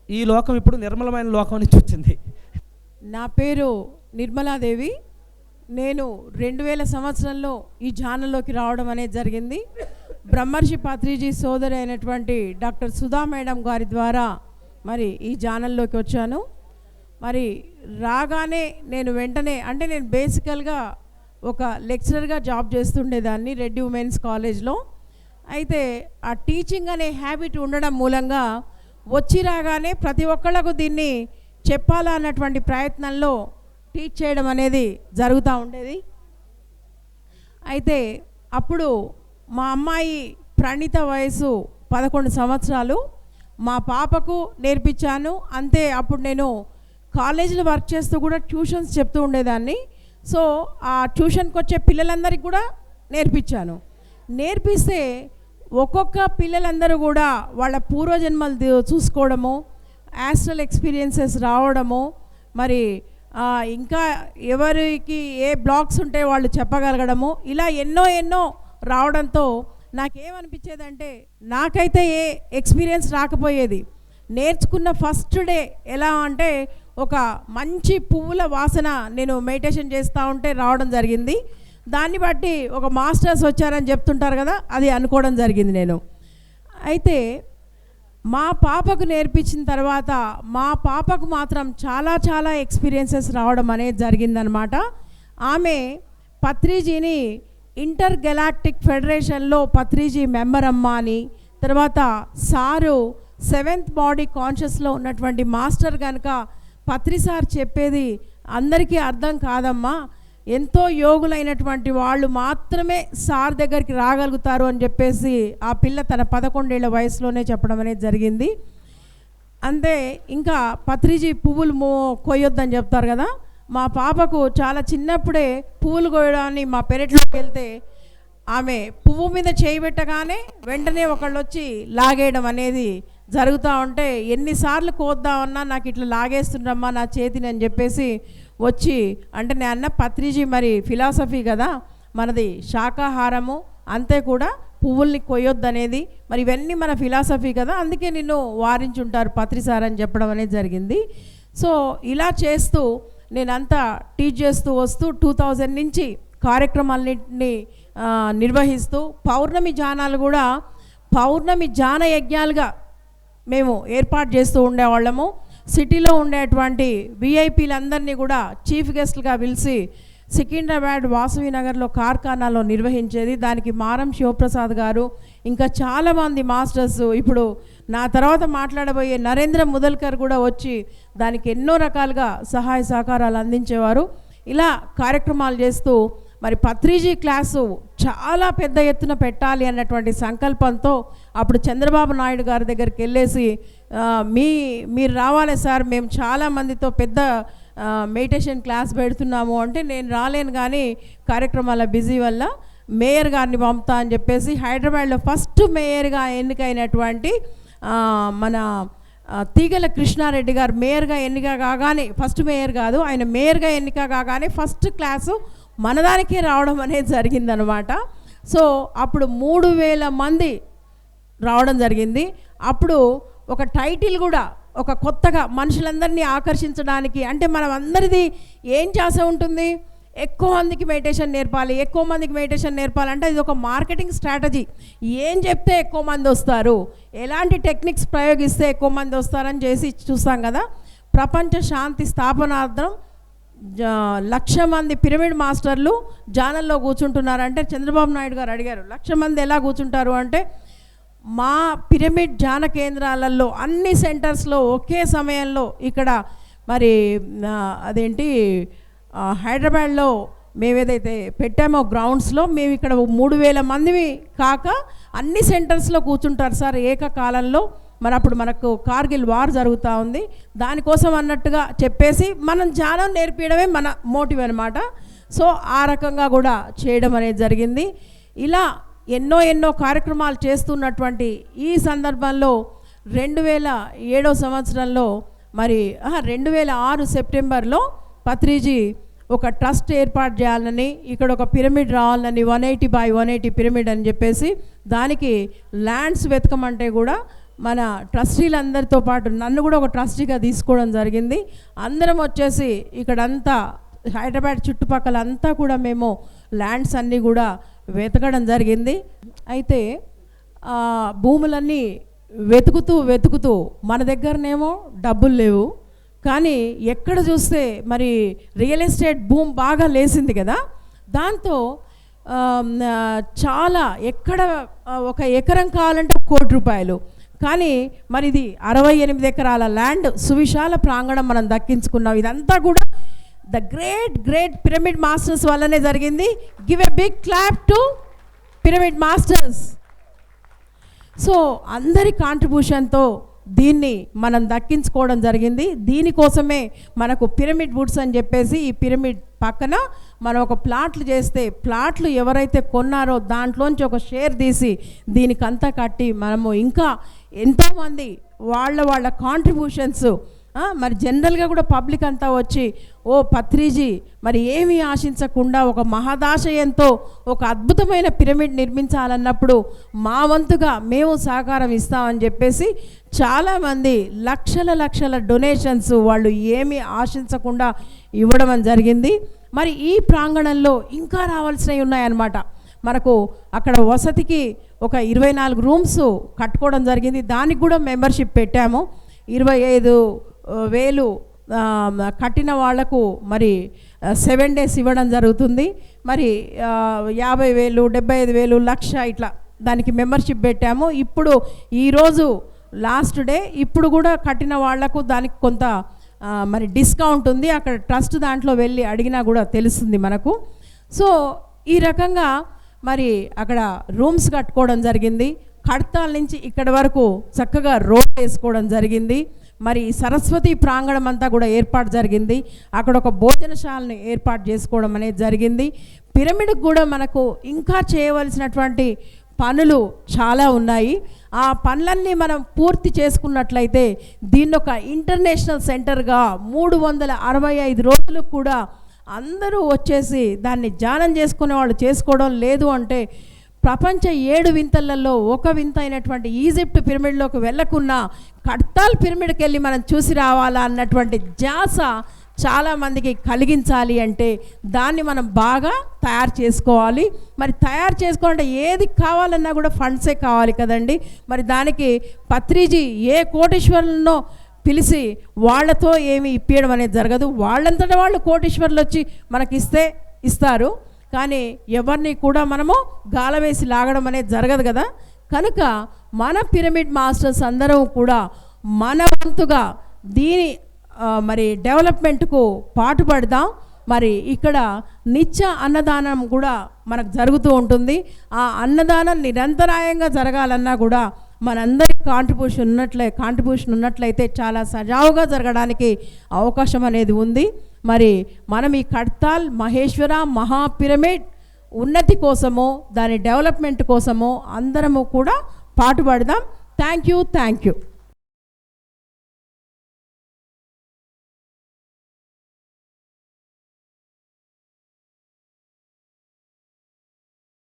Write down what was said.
ఈ లోకం ఇప్పుడు నిర్మలమైన లోకం నుంచి వచ్చింది. నా పేరు నిర్మలాదేవి. నేను 2000 సంవత్సరంలో ఈ ఛానల్లోకి రావడం అనేది జరిగింది. బ్రహ్మర్షి పత్రిజీ సోదరి అయినటువంటి డాక్టర్ సుధా మేడం గారి ద్వారా మరి ఈ ఛానల్లోకి వచ్చాను. మరి రాగానే నేను వెంటనే అంటే నేను బేసికల్గా ఒక లెక్చరర్గా జాబ్ చేస్తుండేదాన్ని రెడ్డి ఉమెన్స్ కాలేజ్లో. అయితే ఆ టీచింగ్ అనే హ్యాబిట్ ఉండడం మూలంగా వచ్చి రాగానే ప్రతి ఒక్కళ్ళకు దీన్ని చెప్పాలా అన్నటువంటి ప్రయత్నంలో టీచ్ చేయడం అనేది జరుగుతూ ఉండేది. అయితే అప్పుడు మా అమ్మాయి ప్రణీత వయసు 11 సంవత్సరాలు. మా పాపకు నేర్పించాను. అంతే, అప్పుడు నేను కాలేజీలో వర్క్ చేస్తూ కూడా ట్యూషన్స్ చెప్తూ ఉండేదాన్ని. సో ఆ ట్యూషన్కి వచ్చే పిల్లలందరికీ కూడా నేర్పించాను. నేర్పిస్తే ఒక్కొక్క పిల్లలందరూ కూడా వాళ్ళ పూర్వజన్మలు చూసుకోవడము, యాస్ట్రల్ ఎక్స్పీరియన్సెస్ రావడము, మరి ఇంకా ఎవరికి ఏ బ్లాక్స్ ఉంటే వాళ్ళు చెప్పగలగడము, ఇలా ఎన్నో రావడంతో నాకేమనిపించేదంటే నాకైతే ఏ ఎక్స్పీరియన్స్ రాకపోయేది. నేర్చుకున్న ఫస్ట్ డే ఎలా అంటే ఒక మంచి పువ్వుల వాసన నేను మెడిటేషన్ చేస్తూ ఉంటే రావడం జరిగింది. దాన్ని బట్టి ఒక మాస్టర్స్ వచ్చారని చెప్తుంటారు కదా, అది అనుకోవడం జరిగింది నేను. అయితే మా పాపకు నేర్పించిన తర్వాత మా పాపకు మాత్రం చాలా ఎక్స్పీరియన్సెస్ రావడం అనేది జరిగిందనమాట. ఆమె పత్రిజీని ఇంటర్ గెలాక్టిక్ ఫెడరేషన్లో పత్రిజీ మెంబర్ అమ్మ అని, తర్వాత సారు 7th బాడీ కాన్షియస్లో ఉన్నటువంటి మాస్టర్ కనుక పత్రి సార్ చెప్పేది అందరికీ అర్థం కాదమ్మా, ఎంతో యోగులైనటువంటి వాళ్ళు మాత్రమే సార్ దగ్గరికి రాగలుగుతారు అని చెప్పేసి ఆ పిల్ల తన 11 ఏళ్ల వయసులోనే చెప్పడం అనేది జరిగింది. అంతే, ఇంకా పత్రిజీ పువ్వులు కొయ్యొద్దని చెప్తారు కదా, మా పాపకు చాలా చిన్నప్పుడే పువ్వులు కొయ్యడాన్ని మా పెరట్లోకి వెళ్తే ఆమె పువ్వు మీద చేయి పెట్టగానే వెంటనే ఒకళ్ళు వచ్చి లాగేయడం అనేది జరుగుతూ ఉంటే ఎన్నిసార్లు కోద్దామన్నా నాకు ఇట్లా లాగేస్తుండమ్మా నా చేతిని అని చెప్పేసి వచ్చి, అంటే నేను అన్న పత్రిజీ మరి ఫిలాసఫీ కదా మనది శాకాహారము, అంతే కూడా పువ్వుల్ని కొయ్యొద్దు అనేది, మరి ఇవన్నీ మన ఫిలాసఫీ కదా, అందుకే నిన్ను వారించుంటారు పత్రి సార్ అని చెప్పడం అనేది జరిగింది. సో ఇలా చేస్తూ నేనంతా టీచ్ చేస్తూ వస్తూ 2000 నుంచి కార్యక్రమాలన్నింటినీ నిర్వహిస్తూ పౌర్ణమి జానాలు కూడా పౌర్ణమి జాన యజ్ఞాలుగా మేము ఏర్పాటు చేస్తూ ఉండేవాళ్ళము. సిటీలో ఉండేటువంటి విఐపీలందరినీ కూడా చీఫ్ గెస్ట్లుగా పిలిచి సికింద్రాబాద్ వాసవి నగర్లో కార్ఖానాలో నిర్వహించేది. దానికి మారం శివప్రసాద్ గారు ఇంకా చాలామంది మాస్టర్స్, ఇప్పుడు నా తర్వాత మాట్లాడబోయే నరేంద్ర ముదల్కర్ కూడా వచ్చి దానికి ఎన్నో రకాలుగా సహాయ సహకారాలు అందించేవారు. ఇలా కార్యక్రమాలు చేస్తూ మరి పత్రిజీ క్లాసు చాలా పెద్ద ఎత్తున పెట్టాలి అన్నటువంటి సంకల్పంతో అప్పుడు చంద్రబాబు నాయుడు గారి దగ్గరికి వెళ్ళేసి మీరు రావాలి సార్, మేము చాలామందితో పెద్ద మెడిటేషన్ క్లాస్ పెడుతున్నాము అంటే, నేను రాలేను కానీ కార్యక్రమాల బిజీ వల్ల మేయర్ గారిని పంపుతా అని చెప్పేసి హైదరాబాద్లో ఫస్ట్ మేయర్గా ఎన్నికైనటువంటి మన తీగల కృష్ణారెడ్డి గారు మేయర్గా ఎన్నిక కాగానే, ఫస్ట్ మేయర్ కాదు ఆయన మేయర్గా ఎన్నిక కాగానే ఫస్ట్ క్లాసు మనదానికే రావడం అనేది జరిగిందనమాట. సో అప్పుడు 3000 మంది రావడం జరిగింది. అప్పుడు ఒక టైటిల్ కూడా ఒక కొత్తగా మనుషులందరినీ ఆకర్షించడానికి, అంటే మనం అందరిది ఏం చేసే ఉంటుంది, ఎక్కువ మందికి మెడిటేషన్ నేర్పాలంటే ఇది ఒక మార్కెటింగ్ స్ట్రాటజీ. ఏం చెప్తే ఎక్కువ మంది వస్తారు, ఎలాంటి టెక్నిక్స్ ప్రయోగిస్తే ఎక్కువ మంది వస్తారని చేసి చూస్తాం కదా. ప్రపంచ శాంతి స్థాపనార్థం 1,00,000 మంది పిరమిడ్ మాస్టర్లు జానల్లో కూర్చుంటున్నారంటే చంద్రబాబు నాయుడు గారు అడిగారు 1,00,000 మంది ఎలా కూర్చుంటారు అంటే, మా పిరమిడ్ ధ్యాన కేంద్రాలలో అన్ని సెంటర్స్లో ఒకే సమయంలో ఇక్కడ మరి అదేంటి హైదరాబాద్లో మేమేదైతే పెట్టామో గ్రౌండ్స్లో మేము ఇక్కడ 3,000 మందివి కాక అన్ని సెంటర్స్లో కూర్చుంటారు సార్ ఏకకాలంలో. మరి అప్పుడు మనకు కార్గిల్ వార్ జరుగుతూ ఉంది, దానికోసం అన్నట్టుగా చెప్పేసి మనం ధ్యానం నేర్పించడమే మన మోటివ్ అనమాట. సో ఆ రకంగా కూడా చేయడం అనేది జరిగింది. ఇలా ఎన్నో కార్యక్రమాలు చేస్తున్నటువంటి ఈ సందర్భంలో 2007 సంవత్సరంలో మరి 2006 సెప్టెంబర్లో పత్రిజీ ఒక ట్రస్ట్ ఏర్పాటు చేయాలని, ఇక్కడ ఒక పిరమిడ్ రావాలని 180 by 180 పిరమిడ్ అని చెప్పేసి దానికి ల్యాండ్స్ వెతకమంటే కూడా మన ట్రస్టీలందరితో పాటు నన్ను కూడా ఒక ట్రస్టీగా తీసుకోవడం జరిగింది. అందరం వచ్చేసి ఇక్కడంతా హైదరాబాద్ చుట్టుపక్కల అంతా కూడా మేము ల్యాండ్స్ అన్నీ కూడా వెతకడం జరిగింది. అయితే భూములన్నీ వెతుకుతూ మన దగ్గరనేమో డబ్బులు లేవు, కానీ ఎక్కడ చూస్తే మరి రియల్ ఎస్టేట్ భూమి బాగా లేసింది కదా, దాంతో చాలా ఎక్కడ ఒక ఎకరం కావాలంటే ₹1,00,00,000, కానీ మరి ఇది 68 ఎకరాల ల్యాండ్, సువిశాల ప్రాంగణం మనం దక్కించుకున్నాం. ఇదంతా కూడా ద గ్రేట్ పిరమిడ్ మాస్టర్స్ వల్లనే జరిగింది. Give a big clap to Pyramid Masters. So అందరి కాంట్రిబ్యూషన్తో దీన్ని మనం దక్కించుకోవడం జరిగింది. దీనికోసమే మనకు పిరమిడ్ వుడ్స్ అని చెప్పేసి ఈ పిరమిడ్ పక్కన మనం ఒక ప్లాట్లు చేస్తే, ప్లాట్లు ఎవరైతే కొన్నారో దాంట్లోంచి ఒక షేర్ తీసి దీనికంతా కట్టి మనము ఇంకా ఎంతోమంది వాళ్ళ కాంట్రిబ్యూషన్స్, మరి జనరల్గా కూడా పబ్లిక్ అంతా వచ్చి పత్రిజీ మరి ఏమీ ఆశించకుండా ఒక మహదాశయంతో ఒక అద్భుతమైన పిరమిడ్ నిర్మించాలన్నప్పుడు మా వంతుగా మేము సహకారం ఇస్తామని చెప్పేసి చాలామంది లక్షల డొనేషన్స్ వాళ్ళు ఏమీ ఆశించకుండా ఇవ్వడం జరిగింది. మరి ఈ ప్రాంగణంలో ఇంకా రావాల్సినవి ఉన్నాయన్నమాట. మనకు అక్కడ వసతికి ఒక 24 రూమ్స్ కట్టుకోవడం జరిగింది. దానికి కూడా మెంబర్షిప్ పెట్టాము. 25,000 కట్టిన వాళ్లకు మరి 7 days ఇవ్వడం జరుగుతుంది. మరి 50,000, 75,000, 1,00,000 ఇట్లా దానికి మెంబర్షిప్ పెట్టాము. ఇప్పుడు ఈరోజు లాస్ట్ డే, ఇప్పుడు కూడా కట్టిన వాళ్లకు దానికి కొంత మరి డిస్కౌంట్ ఉంది. అక్కడ ట్రస్ట్ దాంట్లో వెళ్ళి అడిగినా కూడా తెలుస్తుంది మనకు. సో ఈ రకంగా మరి అక్కడ రూమ్స్ కట్టుకోవడం జరిగింది. కడతాల నుంచి ఇక్కడ వరకు చక్కగా రోడ్ వేసుకోవడం జరిగింది. మరి సరస్వతి ప్రాంగణం అంతా కూడా ఏర్పాటు జరిగింది. అక్కడ ఒక భోజనశాలని ఏర్పాటు చేసుకోవడం అనేది జరిగింది. పిరమిడ్కి కూడా మనకు ఇంకా చేయవలసినటువంటి పనులు చాలా ఉన్నాయి. ఆ పనులన్నీ మనం పూర్తి చేసుకున్నట్లయితే దీన్ని ఒక ఇంటర్నేషనల్ సెంటర్గా 365 రోజులు కూడా అందరూ వచ్చేసి దాన్ని ధ్యానం చేసుకునే వాళ్ళు చేసుకోవడం లేదు అంటే ప్రపంచ 7 వింతలలో ఒక వింత అయినటువంటి ఈజిప్ట్ పిరమిడ్లోకి వెళ్ళకున్నా కడతాల్ పిరమిడ్కి వెళ్ళి మనం చూసి రావాలా అన్నటువంటి ధ్యాస చాలామందికి కలిగించాలి అంటే దాన్ని మనం బాగా తయారు చేసుకోవాలి. మరి తయారు చేసుకోవాలంటే ఏది కావాలన్నా కూడా ఫండ్సే కావాలి కదండి. మరి దానికి పత్రిజీ ఏ కోటీశ్వరులనో పిలిచి వాళ్ళతో ఏమి ఇప్పించడం అనేది జరగదు. వాళ్ళంతటా వాళ్ళు కోటీశ్వరులు వచ్చి మనకిస్తే ఇస్తారు, కానీ ఎవరిని కూడా మనము గాలవేసి లాగడం అనేది జరగదు కదా. కనుక మన పిరమిడ్ మాస్టర్స్ అందరం కూడా మన వంతుగా దీని మరి డెవలప్మెంట్కు పాటుపడదాం. మరి ఇక్కడ నిత్య అన్నదానం కూడా మనకు జరుగుతూ ఉంటుంది. ఆ అన్నదానం నిరంతరాయంగా జరగాలన్నా కూడా మనందరి కాంట్రిబ్యూషన్ ఉన్నట్లయితే చాలా సజావుగా జరగడానికి అవకాశం అనేది ఉంది. మరి మనం ఈ కడతాల్ మహేశ్వర మహా పిరమిడ్ ఉన్నతి కోసమో దాని డెవలప్మెంట్ కోసమో అందరము కూడా పాటుపడదాం. Thank you.